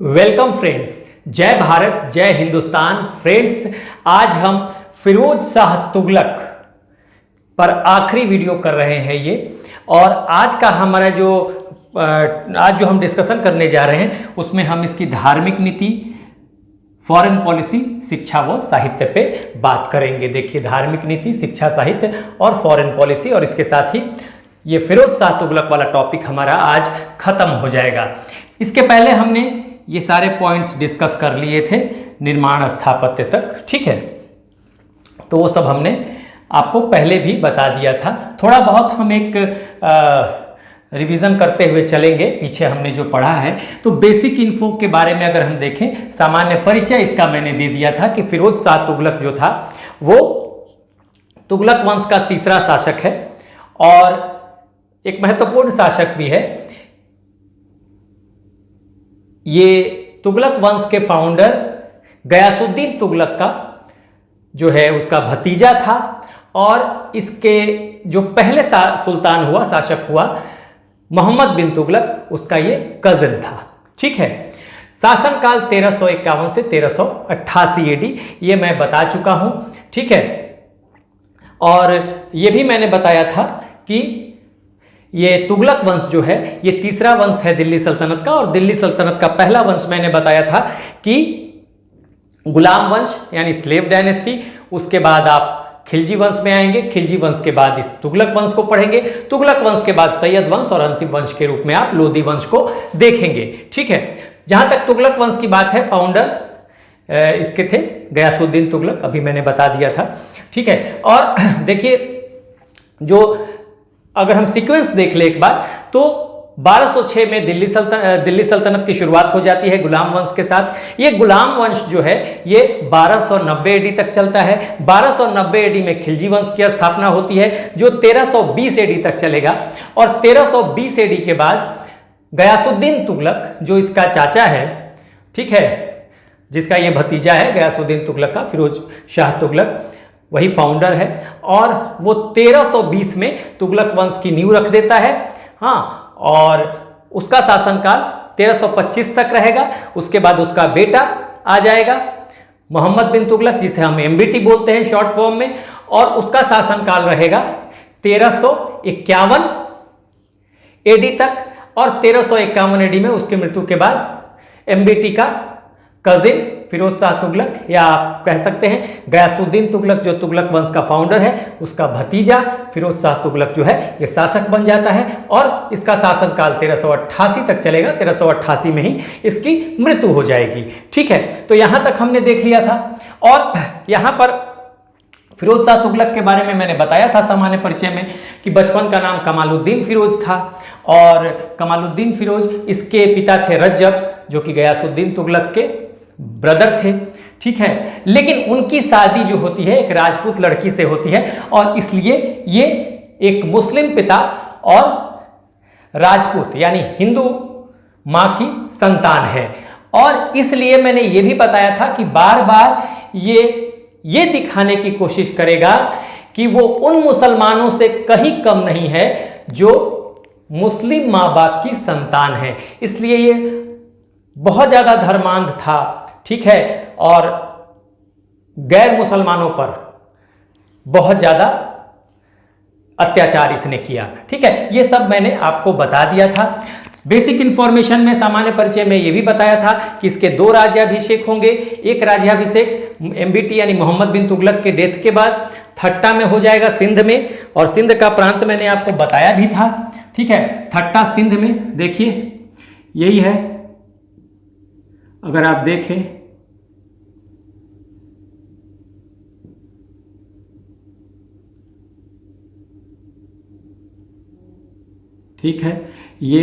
Welcome friends, जय भारत जय Hindustan. Friends, आज हम फिरोज शाह तुगलक पर आखिरी वीडियो कर रहे हैं ये। और आज का हमारा आज जो हम डिस्कशन करने जा रहे हैं उसमें हम इसकी धार्मिक नीति, फॉरेन पॉलिसी, शिक्षा व साहित्य पे बात करेंगे। देखिए, धार्मिक नीति, शिक्षा, साहित्य और फॉरेन पॉलिसी, और इसके साथ ही ये फिरोज शाह तुगलक वाला टॉपिक हमारा आज खत्म हो जाएगा। इसके पहले हमने ये सारे पॉइंट्स डिस्कस कर लिए थे निर्माण स्थापत्य तक, ठीक है। तो वो सब हमने आपको पहले भी बता दिया था। थोड़ा बहुत हम एक रिवीजन करते हुए चलेंगे, पीछे हमने जो पढ़ा है। तो बेसिक इन्फो के बारे में अगर हम देखें, सामान्य परिचय इसका मैंने दे दिया था कि फिरोज शाह तुगलक जो था वो तुगलक वंश का तीसरा शासक है और एक महत्वपूर्ण शासक भी है। ये तुगलक वंश के फाउंडर गयासुद्दीन तुगलक का जो है उसका भतीजा था और इसके जो पहले सुल्तान हुआ, शासक हुआ, मोहम्मद बिन तुगलक, उसका ये कजिन था, ठीक है। शासनकाल 1351 से 1388 एडी, ये मैं बता चुका हूं, ठीक है। और ये भी मैंने बताया था कि ये तुगलक वंश जो है ये तीसरा वंश है दिल्ली सल्तनत का। और दिल्ली सल्तनत का पहला वंश मैंने बताया था कि गुलाम वंश यानी स्लेव डायनेस्टी। उसके बाद आप खिलजी वंश में आएंगे, खिलजी वंश के बाद इस तुगलक वंश को पढ़ेंगे, तुगलक वंश के बाद सैयद वंश और अंतिम वंश के रूप में आप लोधी वंश को देखेंगे, ठीक है। जहां तक तुगलक वंश की बात है, फाउंडर इसके थे गयासुद्दीन तुगलक, अभी मैंने बता दिया था, ठीक है। और देखिए, जो अगर हम सीक्वेंस देख ले एक बार, तो 1206 में दिल्ली सल्तनत की शुरुआत हो जाती है गुलाम वंश के साथ। ये गुलाम वंश जो है ये 1290 एडी तक चलता है। 1290 एडी में खिलजी वंश की स्थापना होती है जो 1320 एडी तक चलेगा। और 1320 एडी के बाद गयासुद्दीन तुगलक, जो इसका चाचा है, ठीक है, जिसका ये भतीजा है गयासुद्दीन तुगलक का, फिरोज शाह तुगलक, वही फाउंडर है। और वो 1320 में तुगलक वंश की नींव रख देता है, हाँ। और उसका शासनकाल 1325 तक रहेगा। उसके बाद उसका बेटा आ जाएगा मोहम्मद बिन तुगलक, जिसे हम एमबीटी बोलते हैं शॉर्ट फॉर्म में, और उसका शासनकाल रहेगा 1351 एडी तक। और 1351 एडी में उसकी मृत्यु के बाद एमबीटी का कजिन फिरोज शाह तुगलक, या आप कह सकते हैं गयासुद्दीन तुगलक, जो तुगलक वंश का फाउंडर है, उसका भतीजा फिरोज शाह तुगलक जो है ये शासक बन जाता है। और इसका शासनकाल 1388 तक चलेगा। 1388 में ही इसकी मृत्यु हो जाएगी, ठीक है। तो यहां तक हमने देख लिया था। और यहां पर फिरोज शाह तुगलक के बारे में मैंने बताया था सामान्य परिचय में कि बचपन का नाम कमालुद्दीन फिरोज था। और कमालुद्दीन फिरोज, इसके पिता थे रज्जब, जो कि गयासुद्दीन तुगलक के ब्रदर थे, ठीक है। लेकिन उनकी शादी जो होती है एक राजपूत लड़की से होती है, और इसलिए ये एक मुस्लिम पिता और राजपूत यानी हिंदू मां की संतान है। और इसलिए मैंने ये भी बताया था कि बार बार ये दिखाने की कोशिश करेगा कि वो उन मुसलमानों से कहीं कम नहीं है जो मुस्लिम मां बाप की संतान है। इसलिए ये बहुत ज्यादा धर्मांध था, ठीक है, और गैर मुसलमानों पर बहुत ज्यादा अत्याचार इसने किया, ठीक है। ये सब मैंने आपको बता दिया था। बेसिक इंफॉर्मेशन में, सामान्य परिचय में ये भी बताया था कि इसके 2 राज्याभिषेक होंगे। एक राज्याभिषेक एमबीटी यानी मोहम्मद बिन तुगलक के डेथ के बाद थट्टा में हो जाएगा, सिंध में। और सिंध का प्रांत मैंने आपको बताया भी था, ठीक है। थट्टा सिंध में, देखिए यही है, अगर आप देखें, ठीक है, ये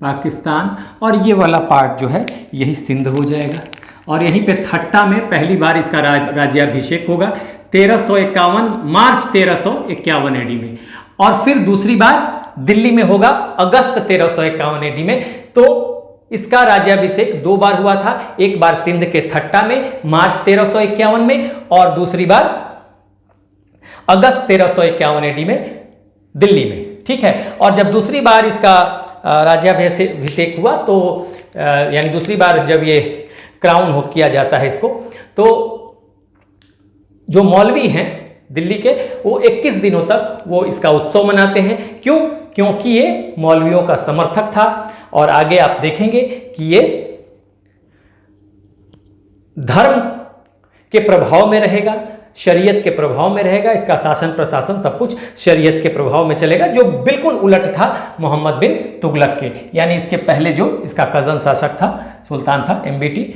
पाकिस्तान और ये वाला पार्ट जो है यही सिंध हो जाएगा। और यहीं पे थट्टा में पहली बार इसका राज्याभिषेक होगा 1351 मार्च 1351 एडी में। और फिर दूसरी बार दिल्ली में होगा अगस्त 1351 एडी में। तो इसका राज्याभिषेक 2 बार हुआ था, एक बार सिंध के थट्टा में मार्च 1351 में, और दूसरी बार अगस्त 1351 एडी में दिल्ली में, ठीक है। और जब दूसरी बार इसका राज्याभिषेक हुआ तो यानी दूसरी बार जब ये क्राउन हो किया जाता है इसको, तो जो मौलवी हैं दिल्ली के वो 21 दिनों तक वो इसका उत्सव मनाते हैं। क्यों? क्योंकि ये मौलवियों का समर्थक था। और आगे आप देखेंगे कि ये धर्म के प्रभाव में रहेगा, शरीयत के प्रभाव में रहेगा, इसका शासन प्रशासन सब कुछ शरीयत के प्रभाव में चलेगा, जो बिल्कुल उलट था मोहम्मद बिन तुगलक के। यानी इसके पहले जो इसका कजन शासक था, सुल्तान था MBT,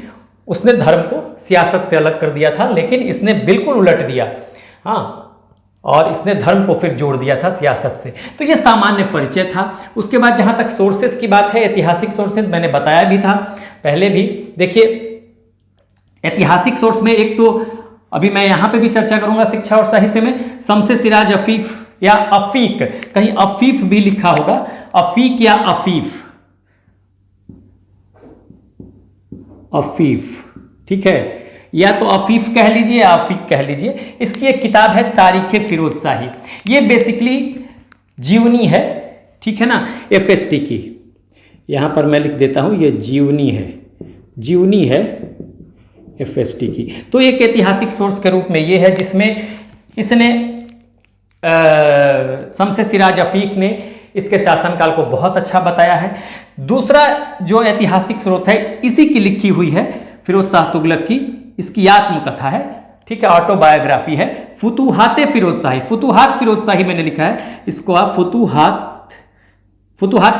उसने धर्म को सियासत से अलग कर दिया था, लेकिन इसने बिल्कुल उलट दिया। हाँ, और इसने धर्म को फिर जोड़ दिया था सियासत से। तो ये सामान्य परिचय था। उसके बाद जहाँ तक सोर्सेस की बात है, ऐतिहासिक सोर्सेस मैंने बताया भी था पहले भी। देखिए ऐतिहासिक सोर्स में एक तो अभी मैं यहाँ पे भी चर्चा करूँगा शिक्षा और साहित्य में, शम्स सिराज अफीफ या अफीक, कहीं अफीफ भी लिखा होगा, अफीक या अफीफ, अफीफ, ठीक है, या तो अफीफ कह लीजिए या अफीक कह लीजिए। इसकी एक किताब है तारीख फिरोज शाही। ये बेसिकली जीवनी है, ठीक है ना, FST की। यहाँ पर मैं लिख देता हूँ, ये जीवनी है, जीवनी है FST की। तो एक ऐतिहासिक सोर्स के रूप में ये है, जिसमें इसने शम्स सिराज अफीक ने इसके शासनकाल को बहुत अच्छा बताया है। दूसरा जो ऐतिहासिक स्रोत है इसी की लिखी हुई है, फिरोज शाह तुगलक की, इसकी आत्मकथा है, ठीक है, ऑटोबायोग्राफी है, फुतूहाते फिरोज शाही। फुतूहात फिरोज शाही मैंने लिखा है, इसको आप फुतूहात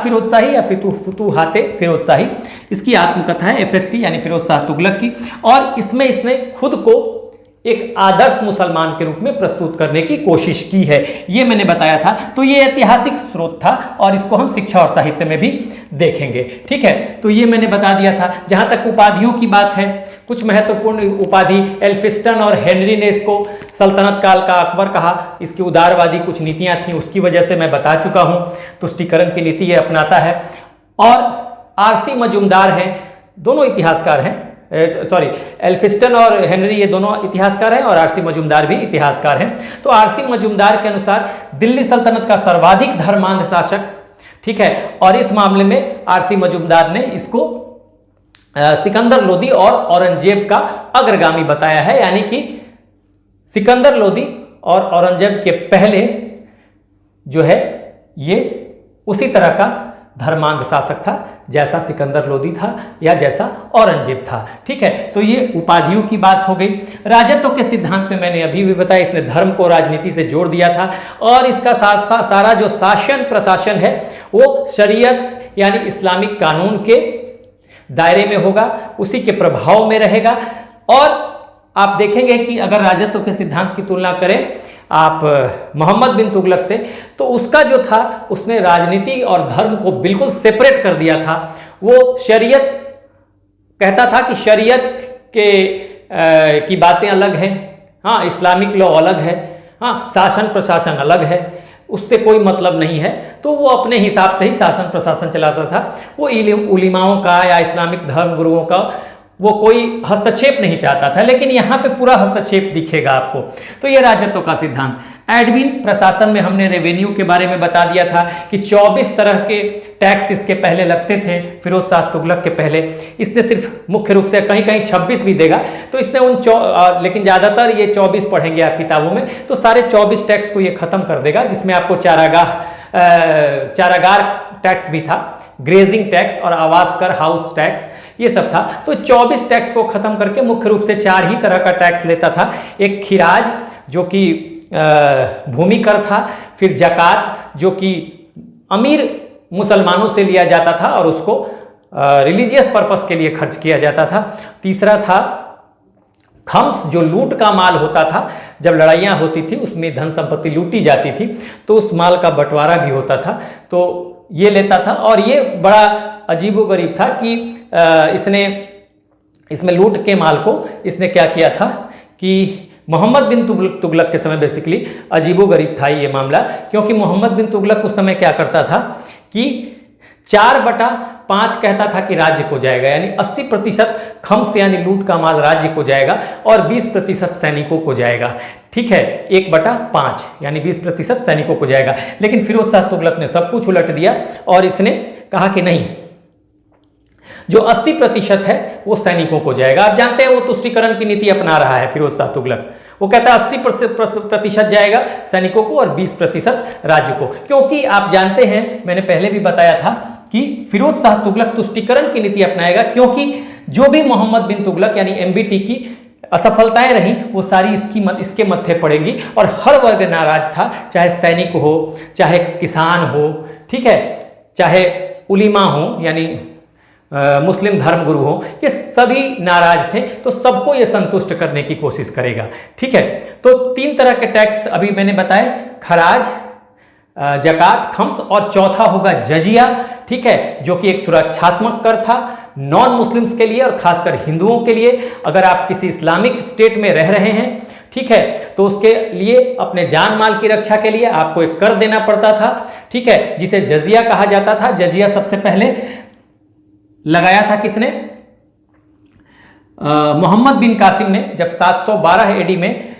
फिरोज शाही या फुतूहाते फिरोज शाही, इसकी आत्मकथा है FST यानी फिरोज शाह तुगलक की। और इसमें इसने खुद को एक आदर्श मुसलमान के रूप में प्रस्तुत करने की कोशिश की है, ये मैंने बताया था। तो ये ऐतिहासिक स्रोत था और इसको हम शिक्षा और साहित्य में भी देखेंगे, ठीक है। तो ये मैंने बता दिया था। जहां तक उपाधियों की बात है, कुछ महत्वपूर्ण उपाधि, एल्फिस्टन और हेनरी ने इसको सल्तनत काल का अकबर कहा। इसकी उदारवादी कुछ नीतियां थी, उसकी वजह से मैं बता चुका हूं, तुष्टिकरण की नीति ये अपनाता है। और RC मजूमदार हैं, दोनों इतिहासकार हैं, सॉरी, एल्फिस्टन और हेनरी ये दोनों इतिहासकार हैं और RC मजूमदार भी इतिहासकार हैं। तो RC मजूमदार के अनुसार दिल्ली सल्तनत का सर्वाधिक धर्मांध शासक, ठीक है, और इस मामले में RC मजूमदार ने इसको सिकंदर लोदी और औरंगजेब का अग्रगामी बताया है। यानी कि सिकंदर लोदी और औरंगजेब के पहले जो है ये उसी तरह का धर्मांध शासक था जैसा सिकंदर लोदी था या जैसा औरंगजेब था, ठीक है। तो ये उपाधियों की बात हो गई। राजत्व के सिद्धांत में मैंने अभी भी बताया, इसने धर्म को राजनीति से जोड़ दिया था और इसका सारा जो शासन प्रशासन है वो शरीयत यानी इस्लामिक कानून के दायरे में होगा, उसी के प्रभाव में रहेगा। और आप देखेंगे कि अगर राजत्व के सिद्धांत की तुलना करें आप मोहम्मद बिन तुगलक से, तो उसका जो था उसने राजनीति और धर्म को बिल्कुल सेपरेट कर दिया था। वो शरीयत कहता था कि शरीयत की बातें अलग हैं, हाँ, इस्लामिक लॉ अलग है, हाँ, शासन प्रशासन अलग है, उससे कोई मतलब नहीं है। तो वो अपने हिसाब से ही शासन प्रशासन चलाता था। वो उलिमाओं का या इस्लामिक धर्म गुरुओं का वो कोई हस्तक्षेप नहीं चाहता था, लेकिन यहाँ पे पूरा हस्तक्षेप दिखेगा आपको। तो ये राजत्व का सिद्धांत। एडमिन प्रशासन में हमने रेवेन्यू के बारे में बता दिया था कि 24 तरह के टैक्स इसके पहले लगते थे, फिरोज शाह तुगलक के पहले। इसने सिर्फ मुख्य रूप से कहीं कहीं 26 भी देगा, तो इसने लेकिन ज़्यादातर ये 24 पढ़ेंगे आप किताबों में, तो सारे 24 टैक्स को ये खत्म कर देगा, जिसमें आपको चारागार टैक्स भी था, ग्रेजिंग टैक्स और आवास कर, हाउस टैक्स, ये सब था। तो 24 टैक्स को खत्म करके मुख्य रूप से 4 ही तरह का टैक्स लेता था। एक खिराज जो कि भूमि कर था, फिर जकात जो कि अमीर मुसलमानों से लिया जाता था और उसको रिलीजियस पर्पस के लिए खर्च किया जाता था। तीसरा था खम्स जो लूट का माल होता था, जब लड़ाइयाँ होती थी उसमें धन संपत्ति लूटी जाती थी तो उस माल का बंटवारा भी होता था, तो ये लेता था। और ये बड़ा अजीबोगरीब था कि इसमें लूट के माल को इसने क्या किया था कि मोहम्मद बिन तुगलक के समय बेसिकली अजीबोगरीब था ये मामला, क्योंकि मोहम्मद बिन तुगलक उस समय क्या करता था कि 4/5 कहता था कि राज्य को जाएगा, यानी 80% खम्स यानी लूट का माल राज्य को जाएगा और 20% सैनिकों को जाएगा, ठीक है, 1/5 यानी 20% सैनिकों को जाएगा। लेकिन फिरोज शाह तुगलक ने सब कुछ उलट दिया और इसने कहा कि नहीं, जो 80% है वो सैनिकों को जाएगा। आप जानते हैं वो तुष्टीकरण की नीति अपना रहा है फिरोज शाह तुगलक। वो कहता है 80% जाएगा सैनिकों को और 20% राज्य को, क्योंकि आप जानते हैं, मैंने पहले भी बताया था कि फिरोज शाह तुगलक तुष्टीकरण की नीति अपनाएगा, क्योंकि जो भी मोहम्मद बिन तुगलक यानी एमबीटी की असफलताएं रही वो सारी इसके मत्थे पड़ेंगी और हर वर्ग नाराज था, चाहे सैनिक हो, चाहे किसान हो, ठीक है, चाहे उलीमा हो यानी मुस्लिम धर्मगुरु हो, ये सभी नाराज थे, तो सबको ये संतुष्ट करने की कोशिश करेगा। ठीक है, तो 3 तरह के टैक्स अभी मैंने बताए, खराज, जकात, खम्स और चौथा होगा जजिया। ठीक है, जो कि एक सुरक्षात्मक कर था नॉन मुस्लिम्स के लिए और खासकर हिंदुओं के लिए। अगर आप किसी इस्लामिक स्टेट में रह रहे हैं, ठीक है, तो उसके लिए अपने जान माल की रक्षा के लिए आपको एक कर देना पड़ता था। ठीक है, जिसे जजिया कहा जाता था। जजिया सबसे पहले लगाया था किसने? मोहम्मद बिन कासिम ने, जब 712 एडी में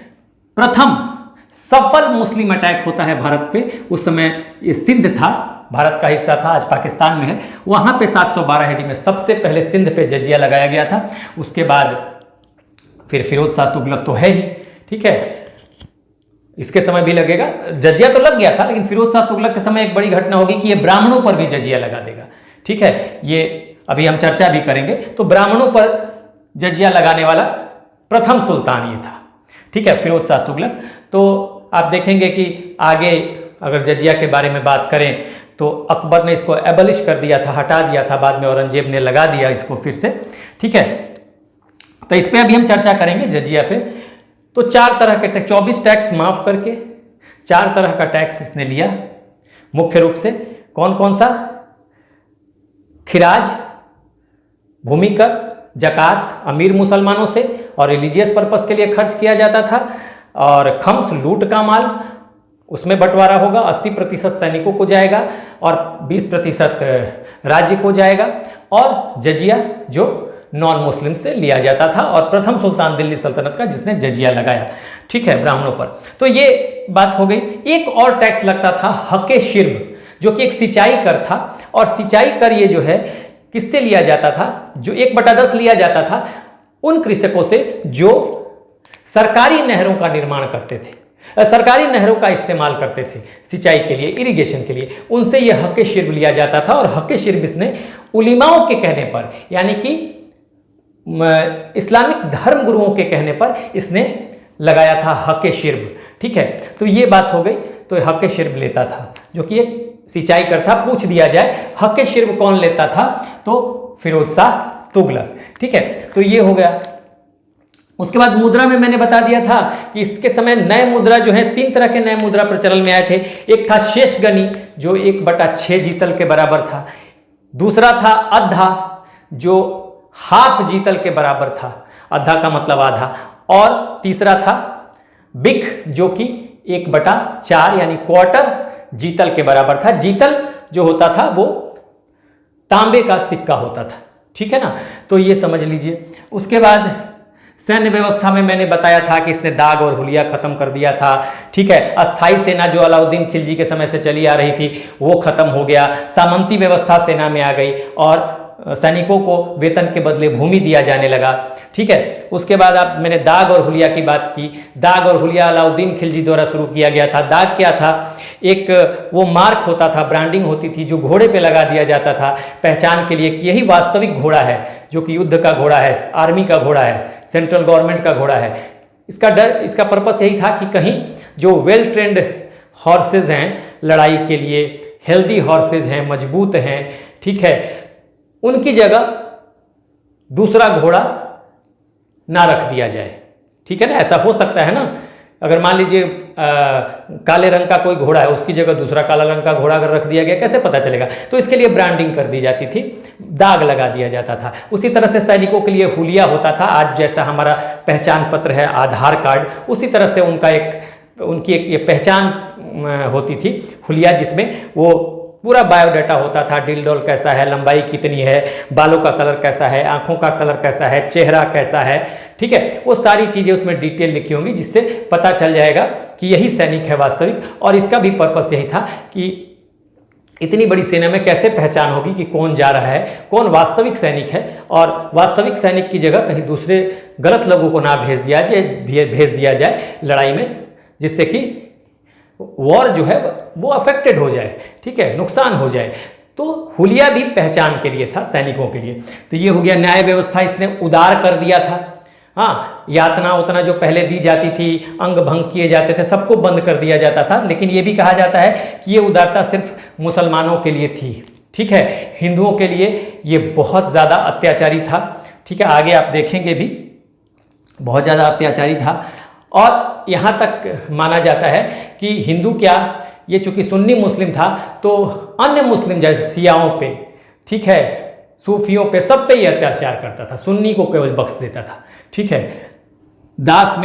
प्रथम सफल मुस्लिम अटैक होता है भारत पे। उस समय ये सिंध था, भारत का हिस्सा था, आज पाकिस्तान में है। वहां पे 712 एडी में सबसे पहले सिंध पे जजिया लगाया गया था। उसके बाद फिर फिरोज शाह तुगलक तो है ही, ठीक है, इसके समय भी लगेगा। जजिया तो लग गया था, लेकिन फिरोज शाह तुगलक के समय एक बड़ी घटना होगी कि ये ब्राह्मणों पर भी जजिया लगा देगा। ठीक है, ये अभी हम चर्चा भी करेंगे। तो ब्राह्मणों पर जजिया लगाने वाला प्रथम सुल्तान ये था। ठीक है, फिरोज शाह तुगलक। तो आप देखेंगे कि आगे अगर जजिया के बारे में बात करें तो अकबर ने इसको एबलिश कर दिया था, हटा दिया था, बाद में औरंगजेब ने लगा दिया इसको फिर से। ठीक है, तो इस पे अभी हम चर्चा करेंगे जजिया पे। तो 4 तरह के 24 टैक्स माफ करके 4 तरह का टैक्स इसने लिया मुख्य रूप से। कौन कौन सा? खिराज, भूमि कर, जकात अमीर मुसलमानों से और रिलीजियस पर्पस के लिए खर्च किया जाता था, और खम्स लूट का माल, उसमें बंटवारा होगा, 80% सैनिकों को जाएगा और 20% राज्य को जाएगा, और जजिया जो नॉन मुस्लिम से लिया जाता था, और प्रथम सुल्तान दिल्ली सल्तनत का जिसने जजिया लगाया। ठीक है, ब्राह्मणों पर। तो ये बात हो गई। एक और टैक्स लगता था हके शिर्ब, जो कि एक सिंचाई कर था, और सिंचाई कर ये जो है किससे लिया जाता था? जो 1/10 लिया जाता था उन कृषकों से जो सरकारी नहरों का निर्माण करते थे, सरकारी नहरों का इस्तेमाल करते थे सिंचाई के लिए, इरिगेशन के लिए, उनसे यह हके शिर्ब लिया जाता था। और हके शिर्ब इसने उलिमाओं के कहने पर, यानी कि इस्लामिक धर्म गुरुओं के कहने पर इसने लगाया था हके शिर्ब। ठीक है, तो ये बात हो गई। तो हके शिर्ब लेता था, जो कि एक सिंचाई कर था। पूछ दिया जाए हके शिर्ब कौन लेता था, तो फिरोज शाह तुगलक। ठीक है, तो ये हो गया। उसके बाद मुद्रा में मैंने बता दिया था कि इसके समय नए मुद्रा जो है, 3 तरह के नए मुद्रा प्रचलन में आए थे। एक था शेषगनी, जो 1/6 जीतल के बराबर था। दूसरा था अद्धा, जो हाफ जीतल के बराबर था, अद्धा का मतलब आधा। और तीसरा था बिक, जो कि 1/4 यानी क्वार्टर जीतल के बराबर था। जीतल जो होता था वो तांबे का सिक्का होता था। ठीक है ना, तो ये समझ लीजिए। उसके बाद सैन्य व्यवस्था में मैंने बताया था कि इसने दाग और हुलिया खत्म कर दिया था। ठीक है, अस्थाई सेना जो अलाउद्दीन खिलजी के समय से चली आ रही थी वो खत्म हो गया। सामंती व्यवस्था सेना में आ गई और सैनिकों को वेतन के बदले भूमि दिया जाने लगा। ठीक है, उसके बाद आप मैंने दाग और हुलिया की बात की। दाग और हुलिया अलाउद्दीन खिलजी द्वारा शुरू किया गया था। दाग क्या था? एक वो मार्क होता था, ब्रांडिंग होती थी, जो घोड़े पे लगा दिया जाता था पहचान के लिए कि यही वास्तविक घोड़ा है, जो कि युद्ध का घोड़ा है, आर्मी का घोड़ा है, सेंट्रल गवर्नमेंट का घोड़ा है। इसका पर्पस यही था कि कहीं जो वेल ट्रेंड हॉर्सेज हैं लड़ाई के लिए, हेल्दी हॉर्सेज हैं, मजबूत हैं, ठीक है, उनकी जगह दूसरा घोड़ा ना रख दिया जाए। ठीक है ना, ऐसा हो सकता है ना। अगर मान लीजिए काले रंग का कोई घोड़ा है, उसकी जगह दूसरा काला रंग का घोड़ा अगर रख दिया गया, कैसे पता चलेगा? तो इसके लिए ब्रांडिंग कर दी जाती थी, दाग लगा दिया जाता था। उसी तरह से सैनिकों के लिए हुलिया होता था। आज जैसा हमारा पहचान पत्र है, आधार कार्ड, उसी तरह से उनकी एक ये पहचान होती थी, हुलिया, जिसमें वो पूरा बायोडाटा होता था। डिलडोल कैसा है, लंबाई कितनी है, बालों का कलर कैसा है, आंखों का कलर कैसा है, चेहरा कैसा है, ठीक है, वो सारी चीज़ें उसमें डिटेल लिखी होंगी, जिससे पता चल जाएगा कि यही सैनिक है वास्तविक। और इसका भी पर्पस यही था कि इतनी बड़ी सेना में कैसे पहचान होगी कि कौन जा रहा है, कौन वास्तविक सैनिक है, और वास्तविक सैनिक की जगह कहीं दूसरे गलत लोगों को ना भेज दिया जाए लड़ाई में, जिससे कि वॉर जो है वो अफेक्टेड हो जाए, ठीक है, नुकसान हो जाए। तो हुलिया भी पहचान के लिए था, सैनिकों के लिए। तो ये हो गया। न्याय व्यवस्था इसने उदार कर दिया था। हाँ, यातना उतना जो पहले दी जाती थी, अंग भंग किए जाते थे, सबको बंद कर दिया जाता था। लेकिन ये भी कहा जाता है कि ये उदारता सिर्फ मुसलमानों के लिए थी, ठीक है, हिंदुओं के लिए ये बहुत ज़्यादा अत्याचारी था, ठीक है, आगे आप देखेंगे भी, बहुत ज़्यादा अत्याचारी था। और यहाँ तक माना जाता है कि हिंदू क्या, ये चूंकि सुन्नी मुस्लिम था तो अन्य मुस्लिम जैसे सियाओं पे, ठीक है, सूफियों पे, सब पे ये अत्याचार करता था, सुन्नी को केवल बख्श देता था, ठीक है। दास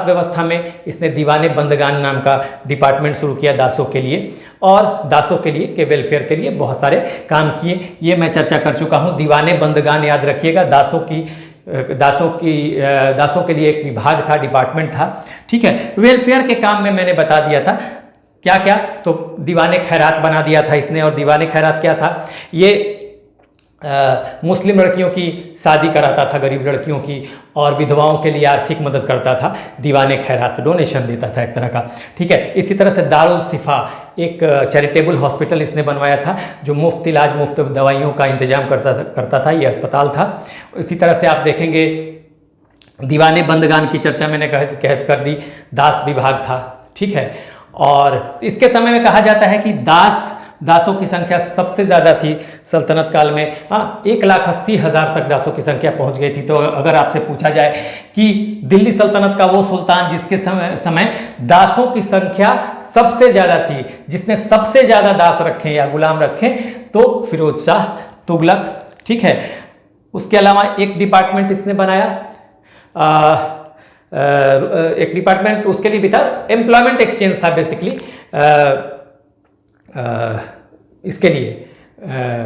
व्यवस्था में इसने दीवाने बंदगान नाम का डिपार्टमेंट शुरू किया दासों के लिए, और दासों के लिए के वेलफेयर के लिए बहुत सारे काम किए। ये मैं चर्चा कर चुका हूँ। दीवाने बंदगान याद रखिएगा, दासों के लिए एक विभाग था, डिपार्टमेंट था, ठीक है। वेलफेयर के काम में मैंने बता दिया था क्या क्या, तो दीवाने खैरात बना दिया था इसने। और दीवाने खैरात क्या था, ये मुस्लिम लड़कियों की शादी कराता था, गरीब लड़कियों की, और विधवाओं के लिए आर्थिक मदद करता था। दीवाने खैरात डोनेशन देता था एक तरह का, ठीक है। इसी तरह से दारुल शिफा एक चैरिटेबल हॉस्पिटल इसने बनवाया था, जो मुफ्त इलाज, मुफ्त दवाइयों का इंतजाम करता था। ये अस्पताल था। इसी तरह से आप देखेंगे दीवाने बंदगान की चर्चा मैंने कर दी, दास विभाग था, ठीक है। और इसके समय में कहा जाता है कि दासों की संख्या सबसे ज़्यादा थी सल्तनत काल में। 1,80,000 तक दासों की संख्या पहुंच गई थी। तो अगर आपसे पूछा जाए कि दिल्ली सल्तनत का वो सुल्तान जिसके समय दासों की संख्या सबसे ज़्यादा थी, जिसने सबसे ज़्यादा दास रखे या गुलाम रखे, तो फिरोज शाह तुगलक, ठीक है। उसके अलावा एक डिपार्टमेंट इसने बनाया, एक डिपार्टमेंट उसके लिए भी था, एम्प्लॉयमेंट एक्सचेंज था बेसिकली, इसके लिए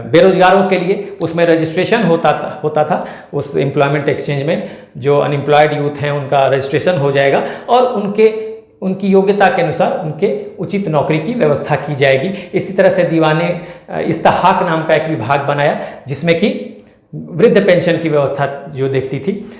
बेरोजगारों के लिए। उसमें रजिस्ट्रेशन होता था उस एम्प्लॉयमेंट एक्सचेंज में, जो अनएम्प्लॉयड यूथ हैं उनका रजिस्ट्रेशन हो जाएगा, और उनकी योग्यता के अनुसार उनके उचित नौकरी की व्यवस्था की जाएगी। इसी तरह से दीवाने इस्तेहाक नाम का एक विभाग बनाया, जिसमें कि वृद्ध पेंशन की व्यवस्था जो देखती थी,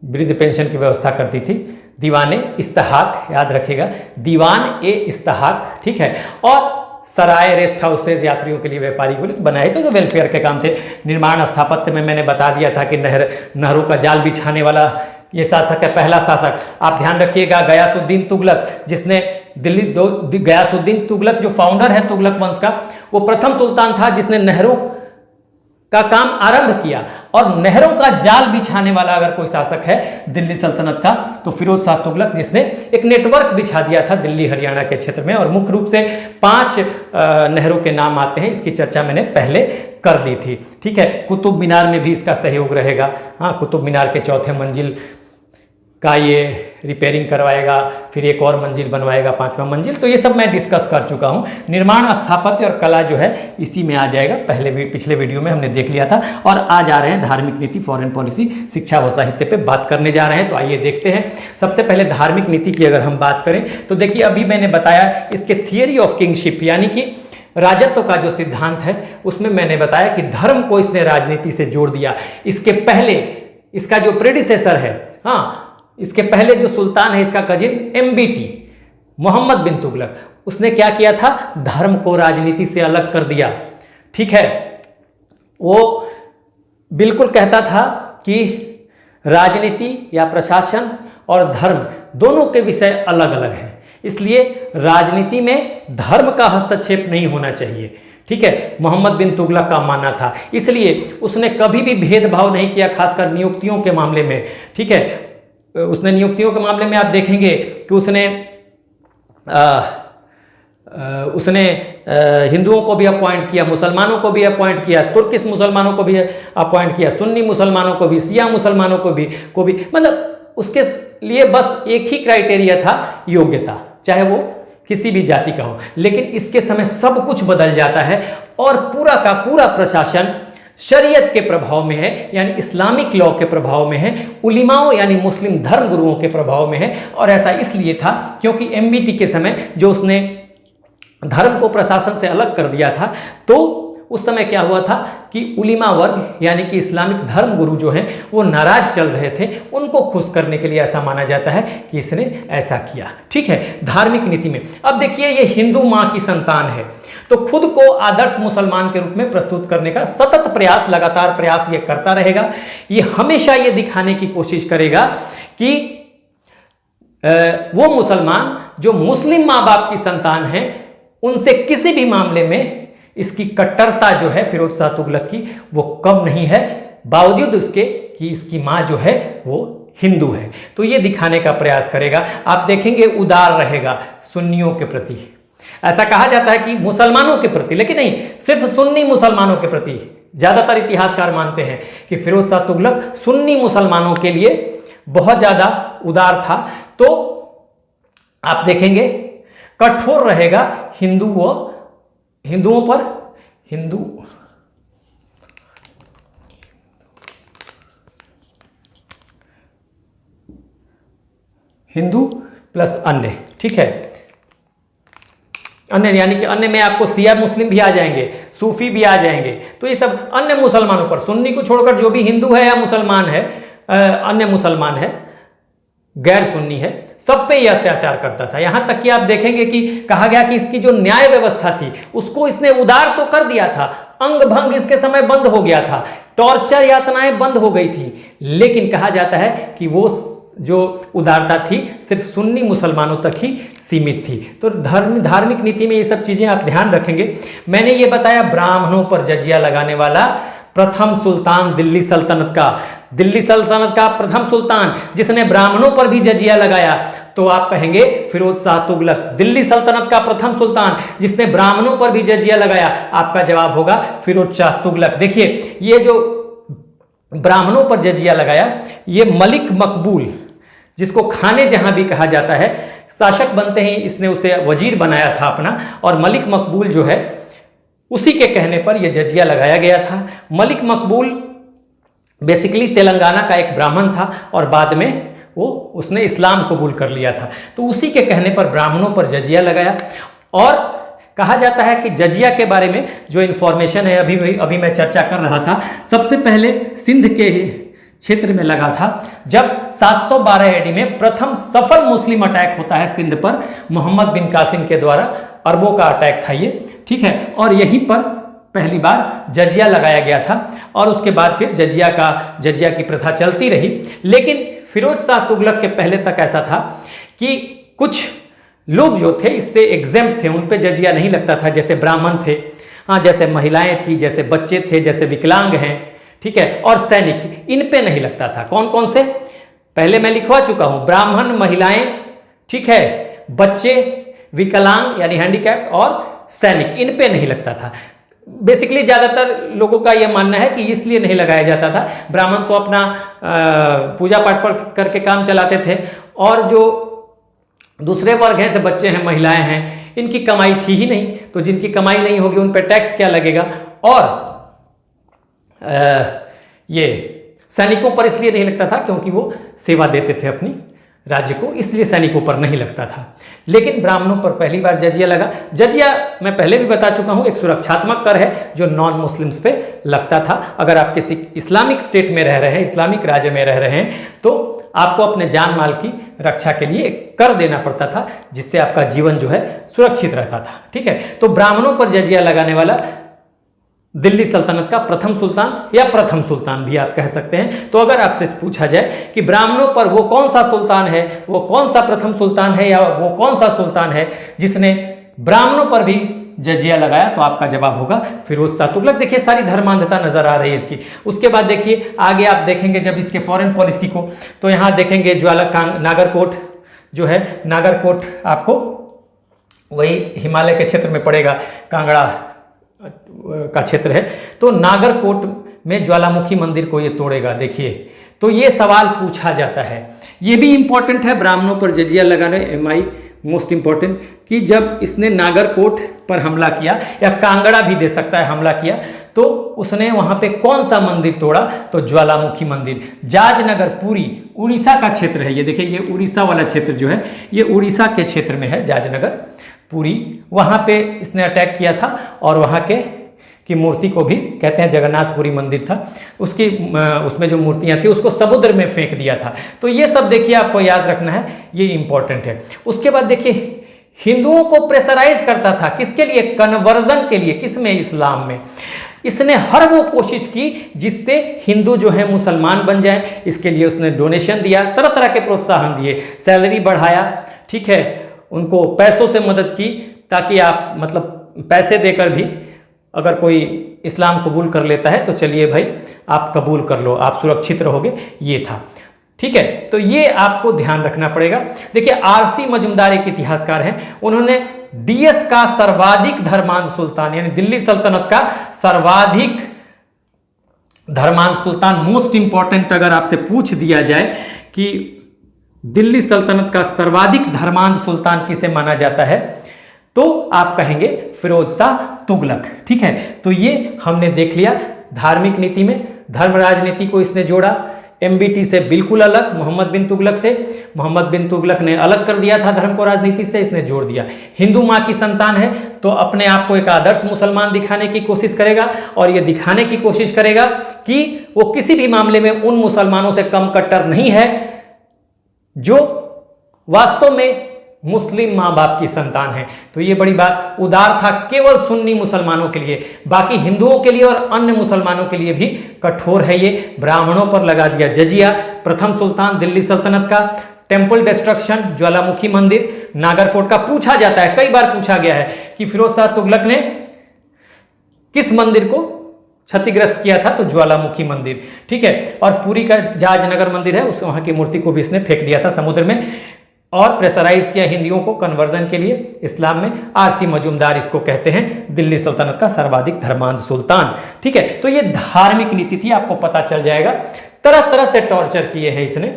वृद्ध पेंशन की व्यवस्था करती थी। दीवाने इस्तेहाक याद रखेगा, दीवान ए इस्तेहाक, ठीक है। और सराय, रेस्ट हाउसेज यात्रियों के लिए, व्यापारी को बनाए थे, जो वेलफेयर के काम थे। निर्माण स्थापत्य में मैंने बता दिया था कि नहरों का जाल बिछाने वाला ये शासक है, पहला शासक। आप ध्यान रखिएगा, गयासुद्दीन तुगलक, जिसने गयासुद्दीन तुगलक जो फाउंडर है तुगलक वंश का, वो प्रथम सुल्तान था जिसने नहरों का काम आरंभ किया। और नहरों का जाल बिछाने वाला अगर कोई शासक है दिल्ली सल्तनत का, तो फिरोज शाह तुगलक, जिसने एक नेटवर्क बिछा दिया था दिल्ली हरियाणा के क्षेत्र में। और मुख्य रूप से 5 नहरों के नाम आते हैं, इसकी चर्चा मैंने पहले कर दी थी, ठीक है। कुतुब मीनार में भी इसका सहयोग रहेगा। हाँ, कुतुब मीनार के 4थे मंजिल का ये रिपेयरिंग करवाएगा, फिर एक और मंजिल बनवाएगा, 5वां मंजिल। तो ये सब मैं डिस्कस कर चुका हूँ। निर्माण, स्थापत्य और कला जो है इसी में आ जाएगा, पिछले वीडियो में हमने देख लिया था। और आज आ रहे हैं धार्मिक नीति, फॉरेन पॉलिसी, शिक्षा व साहित्य पे बात करने जा रहे हैं। तो आइए देखते हैं। सबसे पहले धार्मिक नीति की अगर हम बात करें तो देखिए, अभी मैंने बताया इसके थियरी ऑफ किंगशिप, यानी कि राजत्व का जो सिद्धांत है, उसमें मैंने बताया कि धर्म को इसने राजनीति से जोड़ दिया। इसके पहले इसका जो प्रेडिसेसर है, हाँ, इसके पहले जो सुल्तान है, इसका कजिन MBT, मोहम्मद बिन तुगलक, उसने क्या किया था, धर्म को राजनीति से अलग कर दिया, ठीक है। वो बिल्कुल कहता था कि राजनीति या प्रशासन और धर्म दोनों के विषय अलग अलग हैं, इसलिए राजनीति में धर्म का हस्तक्षेप नहीं होना चाहिए, ठीक है। मोहम्मद बिन तुगलक का मानना था, इसलिए उसने कभी भी भेदभाव नहीं किया, खासकर नियुक्तियों के मामले में, ठीक है। उसने नियुक्तियों के मामले में आप देखेंगे कि उसने हिंदुओं को भी अपॉइंट किया, मुसलमानों को भी अपॉइंट किया, तुर्किश मुसलमानों को भी अपॉइंट किया, सुन्नी मुसलमानों को भी, शिया मुसलमानों को भी मतलब उसके लिए बस एक ही क्राइटेरिया था, योग्यता, चाहे वो किसी भी जाति का हो। लेकिन इसके समय सब कुछ बदल जाता है और पूरा का पूरा प्रशासन शरीयत के प्रभाव में है, यानी इस्लामिक लॉ के प्रभाव में है, उलिमाओं यानी मुस्लिम धर्म गुरुओं के प्रभाव में है। और ऐसा इसलिए था क्योंकि MBT के समय जो उसने धर्म को प्रशासन से अलग कर दिया था, तो उस समय क्या हुआ था कि उलीमा वर्ग यानी कि इस्लामिक धर्म गुरु जो हैं वो नाराज चल रहे थे। उनको खुश करने के लिए ऐसा माना जाता है कि इसने ऐसा किया। ठीक है, धार्मिक नीति में अब देखिए, ये हिंदू माँ की संतान है, तो खुद को आदर्श मुसलमान के रूप में प्रस्तुत करने का सतत प्रयास, लगातार प्रयास ये करता रहेगा। ये हमेशा ये दिखाने की कोशिश करेगा कि वो मुसलमान जो मुस्लिम माँ बाप की संतान है, उनसे किसी भी मामले में इसकी कट्टरता जो है फिरोज शाह तुगलक की वो कम नहीं है, बावजूद उसके कि इसकी माँ जो है वो हिंदू है। तो ये दिखाने का प्रयास करेगा। आप देखेंगे उदार रहेगा सुन्नियों के प्रति। ऐसा कहा जाता है कि मुसलमानों के प्रति, लेकिन नहीं, सिर्फ सुन्नी मुसलमानों के प्रति। ज्यादातर इतिहासकार मानते हैं कि फिरोज शाह तुगलक सुन्नी मुसलमानों के लिए बहुत ज्यादा उदार था। तो आप देखेंगे कठोर रहेगा हिंदुओं पर, हिंदू प्लस अन्य। ठीक है, अन्य यानी कि अन्य में आपको शिया मुस्लिम भी आ जाएंगे, सूफी भी आ जाएंगे। तो ये सब अन्य मुसलमानों पर, सुन्नी को छोड़कर जो भी हिंदू है या मुसलमान है, अन्य मुसलमान है, गैर सुन्नी है, सब पे ये अत्याचार करता था। यहां तक कि आप देखेंगे कि कहा गया कि इसकी जो न्याय व्यवस्था थी उसको इसने उदार तो कर दिया था, अंग भंग इसके समय बंद हो गया था, टॉर्चर यातनाएं बंद हो गई थी, लेकिन कहा जाता है कि वो जो उदारता थी सिर्फ सुन्नी मुसलमानों तक ही सीमित थी। तो धार्मिक नीति में ये सब चीजें आप ध्यान रखेंगे। मैंने ये बताया ब्राह्मणों पर जजिया लगाने वाला प्रथम सुल्तान दिल्ली सल्तनत का प्रथम सुल्तान जिसने ब्राह्मणों पर भी जजिया लगाया, तो आप कहेंगे फिरोज शाह तुगलक। दिल्ली सल्तनत का प्रथम सुल्तान जिसने ब्राह्मणों पर भी जजिया लगाया, आपका जवाब होगा फिरोज शाह तुगलक। देखिए, ये जो ब्राह्मणों पर जजिया लगाया, ये मलिक मकबूल, जिसको खाने जहां भी कहा जाता है, शासक बनते ही इसने उसे वजीर बनाया था अपना, और मलिक मकबूल जो है उसी के कहने पर यह जजिया लगाया गया था। मलिक मकबूल बेसिकली तेलंगाना का एक ब्राह्मण था और बाद में उसने इस्लाम कबूल कर लिया था, तो उसी के कहने पर ब्राह्मणों पर जजिया लगाया। और कहा जाता है कि जजिया के बारे में जो इन्फॉर्मेशन है, अभी मैं चर्चा कर रहा था, सबसे पहले सिंध के क्षेत्र में लगा था, जब 712 एडी में प्रथम सफल मुस्लिम अटैक होता है सिंध पर, मोहम्मद बिन कासिम के द्वारा अरबों का अटैक था ये। ठीक है, और यहीं पर पहली बार जजिया लगाया गया था, और उसके बाद फिर जजिया की प्रथा चलती रही। लेकिन फिरोज शाह तुगलक के पहले तक ऐसा था कि कुछ लोग जो थे इससे एग्जेम्प्ट थे, उन पे जजिया नहीं लगता था, जैसे ब्राह्मण थे, हाँ, जैसे महिलाएं थी, जैसे बच्चे थे, जैसे विकलांग हैं, ठीक है, और सैनिक, इन पे नहीं लगता था। कौन कौन से? पहले मैं लिखवा चुका हूं, ब्राह्मण, महिलाएं, ठीक है, बच्चे, विकलांग यानी हैंडीकैप्ड, और सैनिक, इन पे नहीं लगता था। बेसिकली ज्यादातर लोगों का यह मानना है कि इसलिए नहीं लगाया जाता था, ब्राह्मण तो अपना पूजा पाठ पर करके काम चलाते थे, और जो दूसरे वर्ग हैं, से बच्चे हैं, महिलाएं हैं, इनकी कमाई थी ही नहीं, तो जिनकी कमाई नहीं होगी उन पर टैक्स क्या लगेगा। और ये सैनिकों पर इसलिए नहीं लगता था क्योंकि वो सेवा देते थे अपनी राज्य को, इसलिए सैनिकों पर नहीं लगता था। लेकिन ब्राह्मणों पर पहली बार जजिया लगा। जजिया मैं पहले भी बता चुका हूं, एक सुरक्षात्मक कर है जो नॉन मुस्लिम्स पे लगता था। अगर आप किसी इस्लामिक स्टेट में रह रहे हैं, इस्लामिक राज्य में रह रहे हैं, तो आपको अपने जान माल की रक्षा के लिए कर देना पड़ता था, जिससे आपका जीवन जो है सुरक्षित रहता था। ठीक है, तो ब्राह्मणों पर जजिया लगाने वाला दिल्ली सल्तनत का प्रथम सुल्तान या प्रथम सुल्तान भी आप कह सकते हैं। तो अगर आपसे पूछा जाए कि ब्राह्मणों पर वो कौन सा सुल्तान है, वो कौन सा प्रथम सुल्तान है, या वो कौन सा सुल्तान है जिसने ब्राह्मणों पर भी जजिया लगाया, तो आपका जवाब होगा फिरोज शाह तुगलक। देखिए, सारी धर्मांधता नजर आ रही है इसकी। उसके बाद देखिए आगे आप देखेंगे जब इसके फॉरेन पॉलिसी को, तो यहाँ देखेंगे नागरकोट जो है, नागरकोट आपको वही हिमालय के क्षेत्र में पड़ेगा, कांगड़ा का क्षेत्र है, तो नागरकोट में ज्वालामुखी मंदिर को ये तोड़ेगा। देखिए, तो ये सवाल पूछा जाता है, ये भी इंपॉर्टेंट है ब्राह्मणों पर जजिया लगाने, MI मोस्ट इंपॉर्टेंट, कि जब इसने नागरकोट पर हमला किया, या कांगड़ा भी दे सकता है हमला किया, तो उसने वहां पे कौन सा मंदिर तोड़ा? तो ज्वालामुखी मंदिर। जाजनगर पुरी उड़ीसा का क्षेत्र है, ये देखिए, ये उड़ीसा वाला क्षेत्र जो है, ये उड़ीसा के क्षेत्र में है जाजनगर। पुरी, वहाँ पे इसने अटैक किया था और वहाँ के की मूर्ति को भी कहते हैं जगन्नाथपुरी मंदिर था, उसकी उसमें जो मूर्तियाँ थी उसको समुद्र में फेंक दिया था। तो ये सब देखिए आपको याद रखना है, ये इंपॉर्टेंट है। उसके बाद देखिए हिंदुओं को प्रेशराइज करता था, किसके लिए? कन्वर्जन के लिए। किसमें? इस्लाम में। इसने हर वो कोशिश की जिससे हिंदू जो है मुसलमान बन जाए। इसके लिए उसने डोनेशन दिया, तरह तरह के प्रोत्साहन दिए, सैलरी बढ़ाया, ठीक है, उनको पैसों से मदद की ताकि आप मतलब पैसे देकर भी अगर कोई इस्लाम कबूल कर लेता है तो चलिए भाई आप कबूल कर लो, आप सुरक्षित रहोगे, ये था। ठीक है, तो ये आपको ध्यान रखना पड़ेगा। देखिए आरसी मजूमदार एक इतिहासकार हैं, उन्होंने डीएस का सर्वाधिक धर्मांध सुल्तान यानी दिल्ली सल्तनत का सर्वाधिक धर्मांध सुल्तान, मोस्ट इंपॉर्टेंट अगर आपसे पूछ दिया जाए कि दिल्ली सल्तनत का सर्वाधिक धर्मांध सुल्तान किसे माना जाता है तो आप कहेंगे फिरोज शाह तुगलक। ठीक है, तो ये हमने देख लिया। धार्मिक नीति में धर्म राजनीति को इसने जोड़ा, एमबीटी से बिल्कुल अलग, मोहम्मद बिन तुगलक से। मोहम्मद बिन तुगलक ने अलग कर दिया था धर्म को राजनीति से, इसने जोड़ दिया। हिंदू माँ की संतान है तो अपने आप को एक आदर्श मुसलमान दिखाने की कोशिश करेगा और ये दिखाने की कोशिश करेगा कि वो किसी भी मामले में उन मुसलमानों से कम कट्टर नहीं है जो वास्तव में मुस्लिम माँ बाप की संतान है। तो ये बड़ी बात, उदार था केवल सुन्नी मुसलमानों के लिए, बाकी हिंदुओं के लिए और अन्य मुसलमानों के लिए भी कठोर है। ये ब्राह्मणों पर लगा दिया जजिया। प्रथम सुल्तान दिल्ली सल्तनत का, टेम्पल डिस्ट्रक्शन, ज्वालामुखी मंदिर, नागरकोट का पूछा जाता है, कई बार पूछा गया है कि फिरोज शाह तुगलक ने किस मंदिर को क्षतिग्रस्त किया था, तो ज्वालामुखी मंदिर। ठीक है, और पुरी का जहाजनगर मंदिर है, उस वहां की मूर्ति को भी इसने फेंक दिया था समुद्र में और प्रेशराइज किया हिंदियों को कन्वर्जन के लिए इस्लाम में। आरसी मजूमदार इसको कहते हैं दिल्ली सल्तनत का सर्वाधिक धर्मांध सुल्तान। ठीक है, तो ये धार्मिक नीति थी, आपको पता चल जाएगा। तरह तरह से टॉर्चर किए हैं इसने।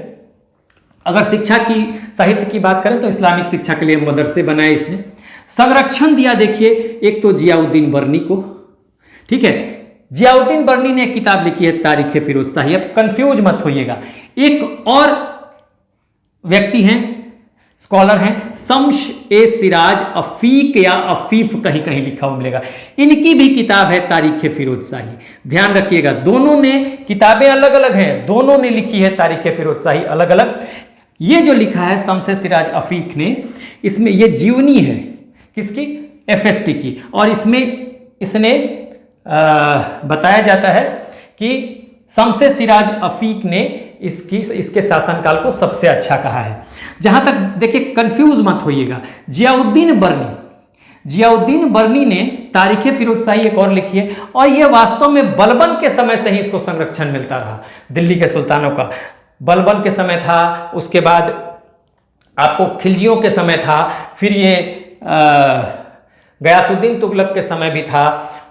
अगर शिक्षा की, साहित्य की बात करें तो इस्लामिक शिक्षा के लिए मदरसे बनाए इसने। संरक्षण दिया, देखिए एक तो जियाउद्दीन बर्नी को। ठीक है, जियाउद्दीन बर्नी ने एक किताब लिखी है तारीख फिरोज शाही। अब कंफ्यूज मत होइएगा, एक और व्यक्ति हैं, स्कॉलर हैं, शम्स ए सिराज अफीक या अफीफ कहीं कहीं लिखा हुआ मिलेगा, इनकी भी किताब है तारीख फिरोज शाही। ध्यान रखिएगा, दोनों ने किताबें अलग अलग हैं, दोनों ने लिखी है तारीख फिरोज शाही अलग अलग। ये जो लिखा है शम्स ए सिराज अफीक ने, इसमें ये जीवनी है किसकी? एफएसटी की। और इसमें इसने बताया जाता है कि शम्स ए सिराज अफीक ने इसके शासनकाल को सबसे अच्छा कहा है। जहां तक देखिए कंफ्यूज मत होइएगा, जियाउद्दीन बर्नी ने तारीख फिरोज शाही एक और लिखी है और यह वास्तव में बलबन के समय से ही इसको संरक्षण मिलता रहा। दिल्ली के सुल्तानों का बलबन के समय था, उसके बाद आपको खिलजियों के समय था, फिर ये गयासुद्दीन तुगलक के समय भी था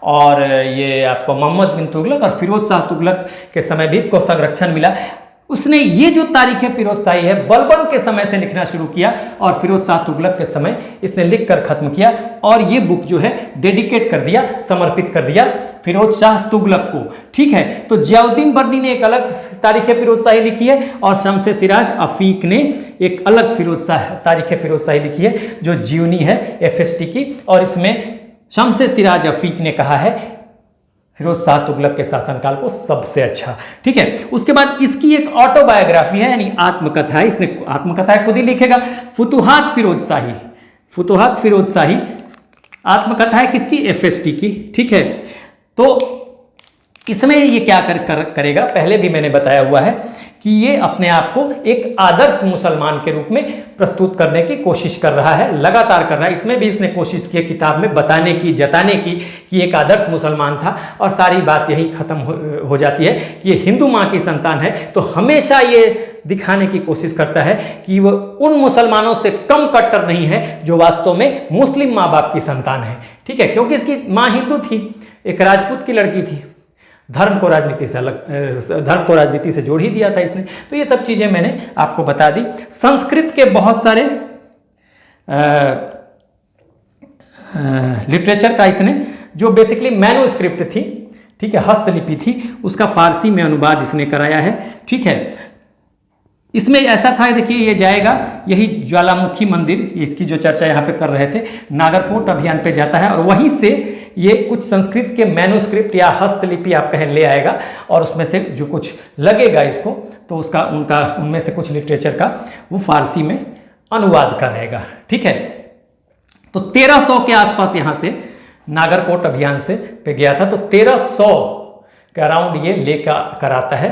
और ये आपको मोहम्मद बिन तुगलक और फिरोज शाह तुगलक के समय भी इसको संरक्षण मिला। उसने ये जो तारीख फिरोज शाही है बलबन के समय से लिखना शुरू किया और फिरोज शाह तुगलक के समय इसने लिख कर खत्म किया और ये बुक जो है डेडिकेट कर दिया, समर्पित कर दिया फिरोज शाह तुगलक को। ठीक है, तो जियाउद्दीन बर्नी ने एक अलग तारीख फिरोज शाही लिखी है और शम्स ए सिराज अफीक ने एक अलग तारीख फिरोज शाही लिखी है जो जीवनी है एफएसटी की। और इसमें शम्स ए सिराज अफीक ने कहा है फिरोज शाह तुगलक के शासनकाल को सबसे अच्छा। ठीक है, उसके बाद इसकी एक ऑटोबायोग्राफी है यानी आत्मकथा है, इसने आत्मकथा खुद ही लिखेगा, फुतुहात फिरोज शाही आत्मकथा है किसकी? एफएसटी की। ठीक है, तो इसमें ये क्या करेगा, पहले भी मैंने बताया हुआ है कि ये अपने आप को एक आदर्श मुसलमान के रूप में प्रस्तुत करने की कोशिश कर रहा है, लगातार कर रहा है। इसमें भी इसने कोशिश की किताब में बताने की, जताने की कि एक आदर्श मुसलमान था और सारी बात यही खत्म हो जाती है कि ये हिंदू माँ की संतान है। तो हमेशा ये दिखाने की कोशिश करता है कि वो उन मुसलमानों से कम कट्टर नहीं है जो वास्तव में मुस्लिम माँ बाप की संतान है। ठीक है, क्योंकि इसकी माँ हिंदू थी, एक राजपूत की लड़की थी, धर्म को राजनीति से जोड़ ही दिया था इसने। तो ये सब चीज़ें मैंने आपको बता दी। संस्कृत के बहुत सारे लिटरेचर का इसने जो बेसिकली मैन्युस्क्रिप्ट थी, ठीक है, हस्तलिपि थी, उसका फारसी में अनुवाद इसने कराया है। ठीक है, इसमें ऐसा था, देखिए ये जाएगा, यही ज्वालामुखी मंदिर, इसकी जो चर्चा यहाँ पे कर रहे थे, नागरकोट अभियान पे जाता है और वहीं से ये कुछ संस्कृत के मैन्युस्क्रिप्ट या हस्तलिपि आप कहें ले आएगा और उसमें से जो कुछ लगेगा इसको, तो उसका उनमें से कुछ लिटरेचर का वो फारसी में अनुवाद कराएगा। ठीक है, तो 1300 के आसपास यहाँ से नागरकोट अभियान से पे गया था, तो 1300 के अराउंड ये लेकर आता है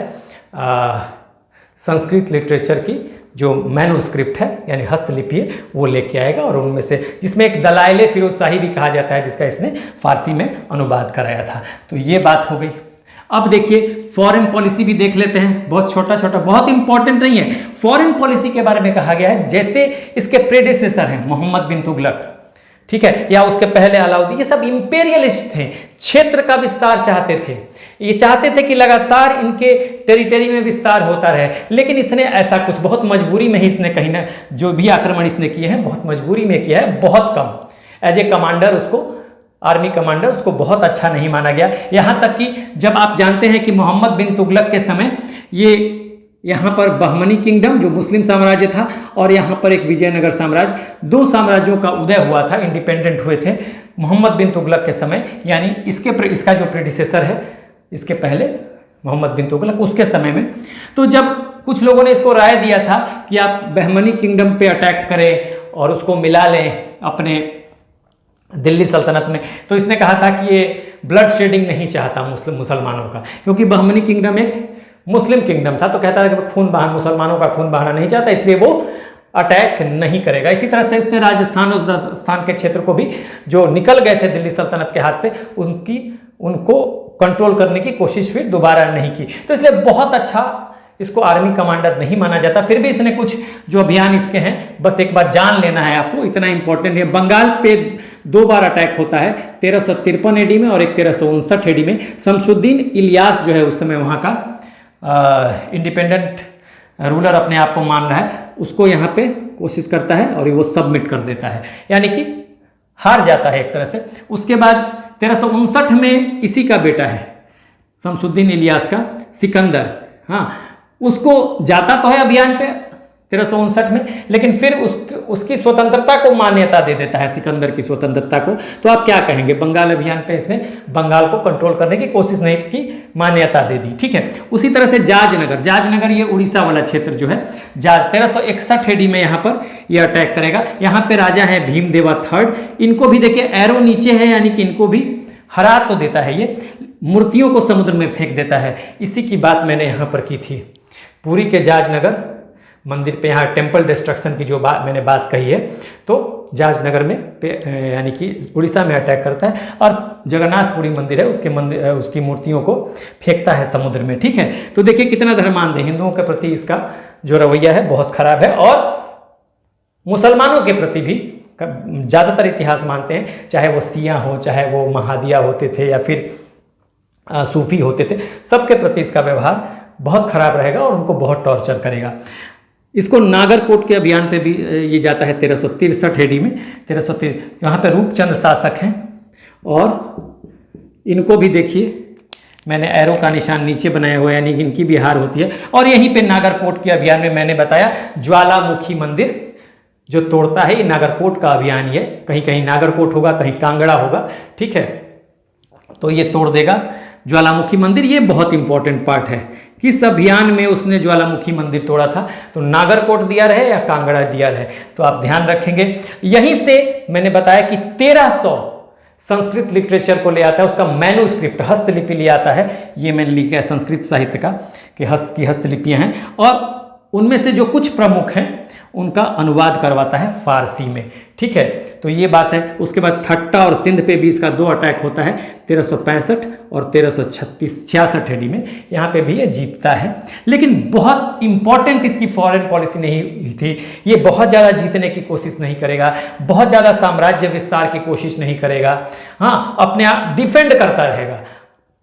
संस्कृत लिटरेचर की जो मैन्युस्क्रिप्ट है यानी हस्तलिपि है वो लेके आएगा, और उनमें से जिसमें एक दलाइले फिरोज शाही भी कहा जाता है जिसका इसने फारसी में अनुवाद कराया था। तो ये बात हो गई। अब देखिए फॉरेन पॉलिसी भी देख लेते हैं, बहुत छोटा छोटा, बहुत इंपॉर्टेंट नहीं है। फॉरेन पॉलिसी के बारे में कहा गया है जैसे इसके प्रेडिसेसर हैं मोहम्मद बिन तुगलक, ठीक है, या उसके पहले अलाउद्दीन, ये सब इंपेरियलिस्ट थे, क्षेत्र का विस्तार चाहते थे, ये चाहते थे कि लगातार इनके टेरिटरी में विस्तार होता रहे, लेकिन इसने ऐसा कुछ बहुत मजबूरी में ही इसने कहीं ना, जो भी आक्रमण इसने किए हैं बहुत मजबूरी में किया है, बहुत कम। एज ए कमांडर उसको, आर्मी कमांडर उसको बहुत अच्छा नहीं माना गया। यहाँ तक कि जब आप जानते हैं कि मोहम्मद बिन तुगलक के समय ये यहाँ पर बहमनी किंगडम जो मुस्लिम साम्राज्य था और यहाँ पर एक विजयनगर साम्राज्य, दो साम्राज्यों का उदय हुआ था, इंडिपेंडेंट हुए थे मोहम्मद बिन तुगलक के समय, यानी इसका जो प्रेडिसेसर है इसके पहले मोहम्मद बिन तुगलक, उसके समय में। तो जब कुछ लोगों ने इसको राय दिया था कि आप बहमनी किंगडम पे अटैक करें और उसको मिला लें अपने दिल्ली सल्तनत में, तो इसने कहा था कि ये ब्लड शेडिंग नहीं चाहता मुसलमानों का, क्योंकि बहमनी किंगडम एक मुस्लिम किंगडम था, तो कहता था कि मुसलमानों का खून बहाना नहीं चाहता, इसलिए वो अटैक नहीं करेगा। इसी तरह से इसने राजस्थान और राजस्थान के क्षेत्र को भी जो निकल गए थे दिल्ली सल्तनत के हाथ से, उनको कंट्रोल करने की कोशिश फिर दोबारा नहीं की। तो इसलिए बहुत अच्छा इसको आर्मी कमांडर नहीं माना जाता। फिर भी इसने कुछ जो अभियान इसके हैं, बस एक बार जान लेना है आपको, इतना इंपॉर्टेंट है। बंगाल पे 2 बार अटैक होता है, 1353 एडी में और एक 1359 एडी में। शमसुद्दीन इलियास जो है उस समय वहाँ का इंडिपेंडेंट रूलर अपने आप को मान रहा है, उसको यहाँ पे कोशिश करता है और वो सबमिट कर देता है, यानी कि हार जाता है एक तरह से। उसके बाद 1359 में इसी का बेटा है शमसुद्दीन इलियास का, सिकंदर, हाँ, उसको जाता तो है अभियान पे 1359 में, लेकिन फिर उसकी स्वतंत्रता को मान्यता दे देता है, सिकंदर की स्वतंत्रता को। तो आप क्या कहेंगे, बंगाल अभियान पे इसने बंगाल को कंट्रोल करने की कोशिश नहीं की, मान्यता दे दी। ठीक है, उसी तरह से जाजनगर ये उड़ीसा वाला क्षेत्र जो है, 1361 एडी में यहाँ पर ये अटैक करेगा। यहाँ पे राजा है भीमदेवा थर्ड, इनको भी देखिए एरो नीचे है, यानी कि इनको भी हरा तो देता है, ये मूर्तियों को समुद्र में फेंक देता है। इसी की बात मैंने यहाँ पर की थी, पुरी के जाजनगर मंदिर पे, यहाँ टेम्पल डिस्ट्रक्शन की जो मैंने बात कही है, तो जाजनगर में यानी कि उड़ीसा में अटैक करता है और जगन्नाथपुरी मंदिर है उसकी मूर्तियों को फेंकता है समुद्र में। ठीक है, तो देखिए कितना धर्मांध है, हिंदुओं के प्रति इसका जो रवैया है बहुत खराब है, और मुसलमानों के प्रति भी ज़्यादातर इतिहास मानते हैं, चाहे वो सिया हो, चाहे वो महादिया होते थे या फिर सूफी होते थे, सबके प्रति इसका व्यवहार बहुत खराब रहेगा और उनको बहुत टॉर्चर करेगा। इसको नागरकोट के अभियान पे भी ये जाता है 1363 एडी में। 1363 यहाँ पे रूपचंद शासक हैं, और इनको भी देखिए मैंने एरो का निशान नीचे बनाया हुआ है, यानी इनकी भी हार होती है। और यहीं पे नागरकोट के अभियान में मैंने बताया ज्वालामुखी मंदिर जो तोड़ता है, ये नागरकोट का अभियान, ये कहीं कहीं नागरकोट होगा, कहीं कांगड़ा होगा। ठीक है, तो ये तोड़ देगा ज्वालामुखी मंदिर। ये बहुत इंपॉर्टेंट पार्ट है, किस अभियान में उसने ज्वालामुखी मंदिर तोड़ा था, तो नागरकोट दिया रहे या कांगड़ा दिया रहे, तो आप ध्यान रखेंगे। यहीं से मैंने बताया कि 1300 संस्कृत लिटरेचर को ले आता है, उसका मैन्युस्क्रिप्ट हस्तलिपि ले आता है। ये मैंने लिखा है संस्कृत साहित्य का कि हस्तलिपियाँ हैं, और उनमें से जो कुछ प्रमुख हैं उनका अनुवाद करवाता है फारसी में। ठीक है, तो ये बात है। उसके बाद थट्टा और सिंध पे भी इसका 2 अटैक होता है, 1365 और 1366 एडी में। यहाँ पे भी ये जीतता है, लेकिन बहुत इंपॉर्टेंट इसकी फॉरेन पॉलिसी नहीं थी। ये बहुत ज़्यादा जीतने की कोशिश नहीं करेगा, बहुत ज़्यादा साम्राज्य विस्तार की कोशिश नहीं करेगा। हाँ, अपने आप डिफेंड करता रहेगा,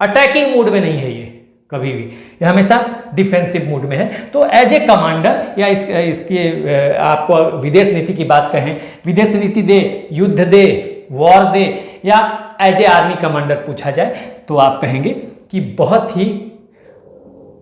अटैकिंग मूड में नहीं है ये कभी भी, ये हमेशा डिफेंसिव मूड में है। तो एज ए कमांडर या इसके आपको विदेश नीति की बात कहें, विदेश नीति दे, युद्ध दे, वॉर दे, या एज ए आर्मी कमांडर पूछा जाए, तो आप कहेंगे कि बहुत ही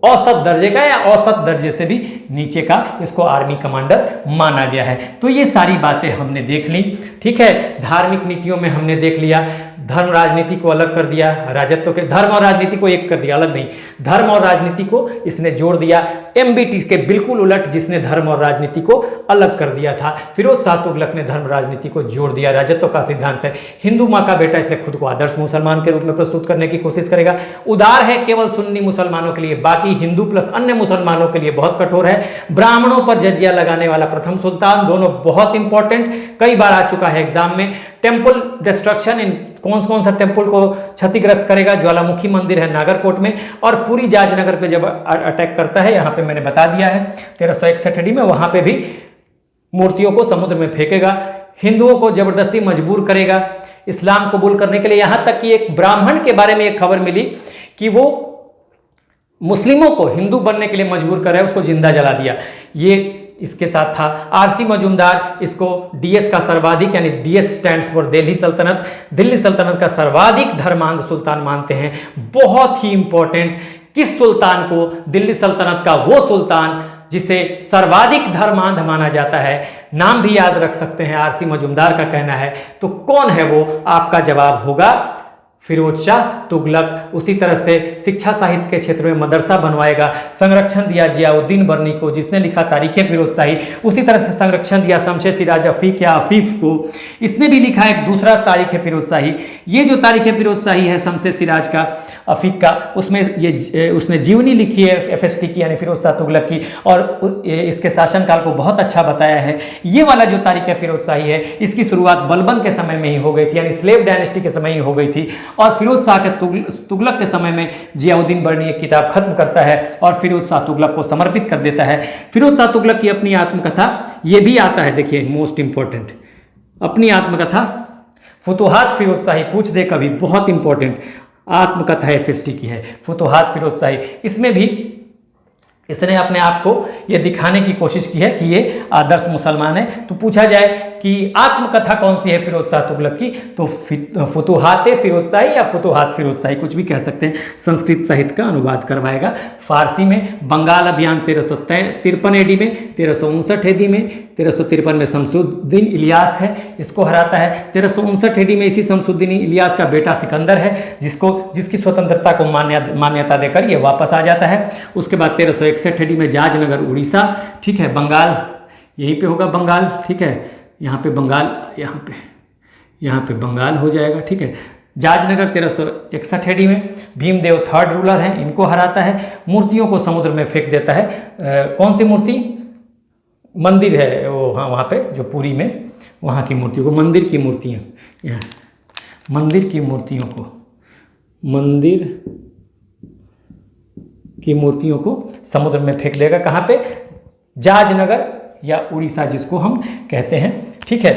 औसत दर्जे का या औसत दर्जे से भी नीचे का इसको आर्मी कमांडर माना गया है। तो ये सारी बातें हमने देख ली, ठीक है। धार्मिक नीतियों में हमने देख लिया, धर्म राजनीति को अलग कर दिया, राजत्व के धर्म और राजनीति को एक कर दिया, अलग नहीं, धर्म और राजनीति को इसने जोड़ दिया। एमबीटी के बिल्कुल उलट, जिसने धर्म और राजनीति को अलग कर दिया था। फिरोज शाह तुगलक ने धर्म राजनीति को जोड़ दिया। राजत्व का सिद्धांत है, हिंदू माँ का बेटा, इसलिए खुद को आदर्श मुसलमान के रूप में प्रस्तुत करने की कोशिश करेगा। उदार है केवल सुन्नी मुसलमानों के लिए, बाकी हिंदू प्लस अन्य मुसलमानों के लिए बहुत कठोर है। ब्राह्मणों पर जजिया लगाने वाला प्रथम सुल्तान, दोनों बहुत इंपॉर्टेंट, कई बार आ चुका है एग्जाम में। टेम्पल डिस्ट्रक्शन, इन कौन सा टेम्पल को क्षतिग्रस्त करेगा? ज्वालामुखी मंदिर है नागरकोट में, और पूरी जाजनगर पे जब अटैक करता है, यहां पे मैंने बता दिया है 1361 AD में, वहां पे भी मूर्तियों को समुद्र में फेंकेगा, हिंदुओं को जबरदस्ती मजबूर करेगा इस्लाम कबूल करने के लिए। यहां तक कि एक ब्राह्मण के बारे में एक खबर मिली कि वो मुस्लिमों को हिंदू बनने के लिए मजबूर कर रहा है, उसको जिंदा जला दिया। ये इसके साथ था। आरसी मजूमदार इसको डीएस का सर्वाधिक, यानी डीएस स्टैंड्स फॉर दिल्ली सल्तनत, दिल्ली सल्तनत का सर्वाधिक धर्मांध सुल्तान मानते हैं। बहुत ही इंपॉर्टेंट, किस सुल्तान को? दिल्ली सल्तनत का वो सुल्तान जिसे सर्वाधिक धर्मांध माना जाता है। नाम भी याद रख सकते हैं, आरसी मजूमदार का कहना है। तो कौन है वो? आपका जवाब होगा फिरोज शाह तुगलक। उसी तरह से शिक्षा साहित्य के क्षेत्र में मदरसा बनवाएगा, संरक्षण दिया जियाउद्दीन बर्नी को, जिसने लिखा तारीख फिरोज शाही। उसी तरह से संरक्षण दिया शमशेर सिराज अफीक या अफीफ को, इसने भी लिखा एक दूसरा तारीख फिरोज शाही। ये जो तारीख फिरोज शाही है शमशेर सिराज का अफीक का, उसमें ये उसने जीवनी लिखी है एफएसटी की, यानी फिरोज शाह तुगलक की, और इसके शासनकाल को बहुत अच्छा बताया है। ये वाला जो तारीख फिरोज शाही है, इसकी शुरुआत बलबन के समय में ही हो गई थी, यानी स्लेव डायनेस्टी के समय ही हो गई थी, और फिरोज शाह के तुगलक के समय में जियाउद्दीन बर्नी एक किताब खत्म करता है और फिरोज शाह तुगलक को समर्पित कर देता है। फिरोज शाह तुगलक की अपनी आत्मकथा, ये भी आता है, देखिए मोस्ट इंपॉर्टेंट, अपनी आत्मकथा फुतुहात फिरोज शाही, पूछ दे कभी, बहुत इंपॉर्टेंट आत्मकथा एफएसटी की है, फुतुहात फिरोज शाही। इसमें भी इसने अपने आप को ये दिखाने की कोशिश की है कि ये आदर्श मुसलमान है। तो पूछा जाए कि आत्मकथा कौन सी है फिरोज शाह तुगलक की, तो फुतुहात फिरोज शाही या फुतुहात फिरोज शाही, कुछ भी कह सकते हैं। संस्कृत साहित्य का अनुवाद करवाएगा फारसी में। बंगाल अभियान 1353 AD में, 1359 AD में, 1353 में शमसुद्दीन इलियास है, इसको हराता है। 1359 AD में इसी शमसुद्दीन इलियास का बेटा सिकंदर है, जिसकी स्वतंत्रता को मान्यता देकर ये वापस आ जाता है। उसके बाद 1361 AD में जाजनगर उड़ीसा, ठीक है, बंगाल यहीं पे होगा, बंगाल, ठीक है, यहाँ पे बंगाल, यहाँ पे बंगाल हो जाएगा, ठीक है। जाजनगर 1361 AD में भीमदेव थर्ड रूलर हैं, इनको हराता है। मूर्तियों को समुद्र में फेंक देता है। कौन सी मूर्ति? मंदिर है वो, हाँ, वहाँ पे जो पुरी में, वहाँ की मूर्तियों को, मंदिर की मूर्तियाँ, यहाँ मंदिर की मूर्तियों को, मंदिर की मूर्तियों को समुद्र में फेंक देगा। कहाँ पे? जाजनगर या उड़ीसा जिसको हम कहते हैं, ठीक है।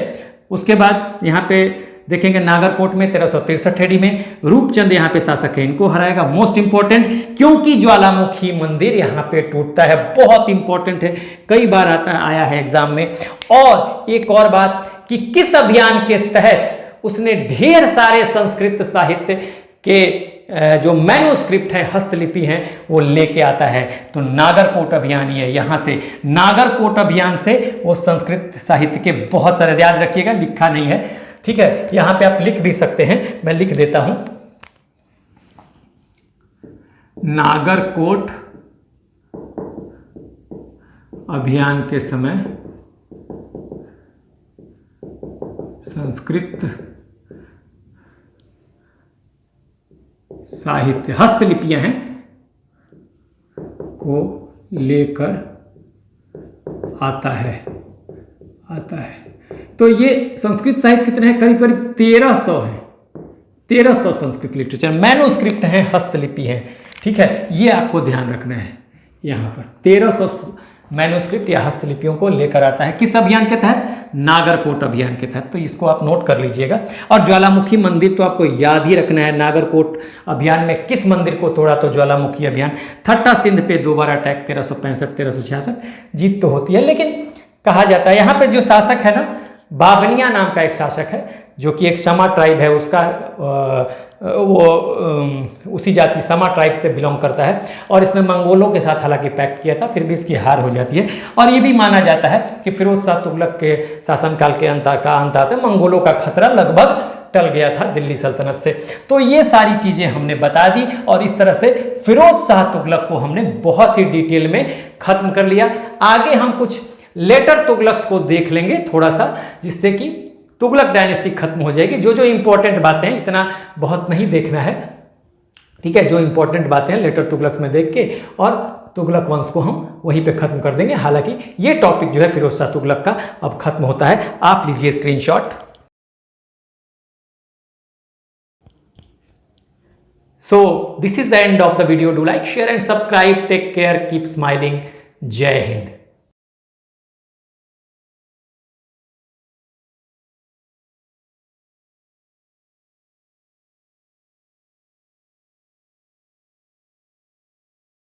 उसके बाद यहाँ पे देखेंगे नागरकोट में 1363 AD में रूपचंद यहाँ पे शासक है, इनको हराएगा। मोस्ट इंपॉर्टेंट, क्योंकि ज्वालामुखी मंदिर यहाँ पे टूटता है, बहुत इंपॉर्टेंट है, कई बार आया है एग्जाम में। और एक और बात कि किस अभियान के तहत उसने ढेर सारे संस्कृत साहित्य के जो मैन्युस्क्रिप्ट है, हस्तलिपि हैं, वो लेके आता है। तो नागरकोट अभियान ही है। यहाँ से नागरकोट अभियान से वो संस्कृत साहित्य के बहुत सारे, याद रखिएगा, लिखा नहीं है, ठीक है। यहाँ पे आप लिख भी सकते हैं, मैं लिख देता हूं। नागरकोट अभियान के समय संस्कृत साहित्य, हस्तलिपियां हैं, को लेकर आता है। तो ये संस्कृत साहित्य कितने हैं? करीब करीब 1300 है, 1300 संस्कृत लिटरेचर, मैन्युस्क्रिप्ट हैं, हस्तलिपि हैं, ठीक है। ये आपको ध्यान रखना है, यहाँ पर 1300 मैन्युस्क्रिप्ट या हस्तलिपियों को लेकर आता है। किस अभियान के तहत? नागरकोट अभियान के तहत। तो इसको आप नोट कर लीजिएगा। और ज्वालामुखी मंदिर तो आपको याद ही रखना है। नागरकोट अभियान में किस मंदिर को तोड़ा? तो ज्वालामुखी अभियान। थट्टा सिंध पे 2 बार अटैक, 1365-1366, जीत तो होती है, लेकिन कहा जाता है यहाँ पे जो शासक है ना, बाबनिया नाम का एक शासक है, जो कि एक समा ट्राइब है, उसका उसी जाति समा ट्राइब से बिलोंग करता है, और इसने मंगोलों के साथ हालांकि पैक्ट किया था, फिर भी इसकी हार हो जाती है। और ये भी माना जाता है कि फिरोज शाह तुगलक के शासनकाल के अंत आते मंगोलों का खतरा लगभग टल गया था दिल्ली सल्तनत से। तो ये सारी चीजें हमने बता दी, और इस तरह से फिरोज शाह तुगलक को हमने बहुत ही डिटेल में खत्म कर लिया। आगे हम कुछ लेटर तुगलक्स को देख लेंगे थोड़ा सा, जिससे कि तुगलक डायनेस्टी खत्म हो जाएगी। जो जो इंपॉर्टेंट बातें हैं, इतना बहुत नहीं देखना है, ठीक है, जो इंपॉर्टेंट बातें हैं लेटर तुगलक्स में देख के, और तुगलक वंश को हम वहीं पे खत्म कर देंगे। हालांकि ये टॉपिक जो है फिरोज शाह तुगलक का अब खत्म होता है। आप लीजिए screenshot. So this is the end of the video. Do like, share and subscribe. Take care. Keep smiling. Jai Hind.